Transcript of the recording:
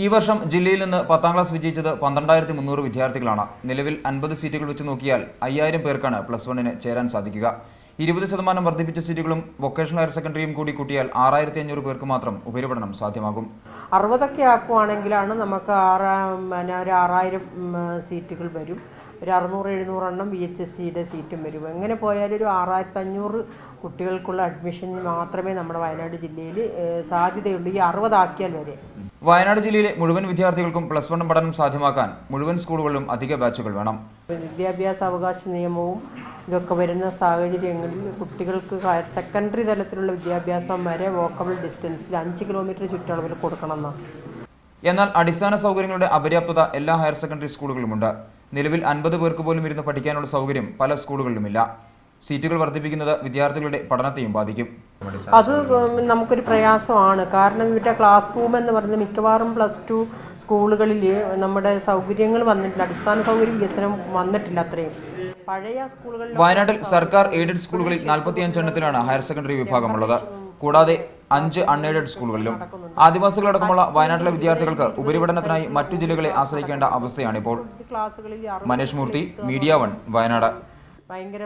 ഈ വർഷം ജില്ലയിൽ നിന്ന് 10ാം ക്ലാസ് വിജയിച്ചത് 12,300 വിദ്യാർത്ഥികളാണ്. നിലവിൽ 50 സീറ്റുകൾ വെച്ച് നോക്കിയാൽ 5000 പേർക്കാണ് +1-ന് ചേരാൻ സാധിക്കുക. 20% വർദ്ധിപ്പിച്ച സീറ്റുകളും വൊക്കേഷണൽ ഹയർ സെക്കൻഡറിയും കൂടി കൂട്ടിയാൽ 6500 പേർക്ക് മാത്രം ഉപരിപഠനം സാധ്യമാകും. 60 ആക്കുവാണെങ്കിലാണ് നമുക്ക് 6000 സീറ്റുകൾ വരും. ഒരു 600-700 എണ്ണം VHSCയുടെ സീറ്റും വരും. എങ്ങനെ പോയാലും ഒരു 6500 കുട്ടികൾക്കുള്ള അഡ്മിഷൻ മാത്രമേ നമ്മുടെ വയനാട് ജില്ലയിൽ സാധ്യതയുള്ളൂ. ഈ 60 ആക്കിയാൽ വരെ. വയനാട് ജില്ലയിലെ മുഴുവൻ വിദ്യാർത്ഥികൾക്കും +1 പഠനം സാധ്യമാക്കാൻ മുഴുവൻ സ്കൂളുകളിലും അധിക ബാച്ചുകൾ വേണം. വിദ്യാഭ്യാസ അവകാശ നിയമവും ഇതൊക്കെ വരുന്ന സാഹചര്യങ്ങളിൽ കുട്ടികൾക്ക് ഹയർ സെക്കൻഡറി തലത്തിലുള്ള വിദ്യാഭ്യാസം വരെ വോക്കബിൾ ഡിസ്റ്റൻസിൽ 5 കിലോമീറ്റർ ചുറ്റളവിൽ കൊടുക്കണമെന്നാണ്. എന്നാൽ അടിസ്ഥാന സൗകര്യങ്ങളുടെ അപര്യാപ്തത എല്ലാ ഹയർ സെക്കൻഡറി സ്കൂളുകളിലുമുണ്ട്. നിലവിൽ 50 പേർക്ക് പോലും ഇരുന്ന് പഠിക്കാനുള്ള സൗകര്യം പല സ്കൂളുകളിലുമില്ല. സീറ്റുകൾ വർദ്ധിപ്പിക്കുന്നത് വിദ്യാർത്ഥികളുടെ പഠനത്തെയും ബാധിക്കും. അത് നമുക്കൊരു പ്രയാസമാണ്. കാരണം ഇവരുടെ ക്ലാസ് റൂം എന്ന് പറയുന്നത് മിക്കവാറും +2 സ്കൂളുകളിൽ നമ്മുടെ സൗകര്യങ്ങൾ വന്നിട്ടില്ല, അടിസ്ഥാന സൗകര്യ വികസനം വന്നിട്ടില്ല. അത്രയും പഴയ സ്കൂളുകളിൽ വയനാട്ടിൽ സർക്കാർ എയ്ഡഡ് സ്കൂളുകളിൽ 45 എണ്ണത്തിലാണ് ഹയർ സെക്കൻഡറി വിഭാഗമുള്ളത്. കൂടാതെ 5 അൺഎയ്ഡഡ് സ്കൂളുകളിലും. ആദിവാസികളടക്കമുള്ള വയനാട്ടിലെ വിദ്യാർത്ഥികൾക്ക് ഉപരിപഠനത്തിനായി മറ്റു ജില്ലകളെ ആശ്രയിക്കേണ്ട അവസ്ഥയാണിപ്പോൾ. മനേഷ് മൂർത്തി, മീഡിയ 1, വയനാട്. ഭയങ്കര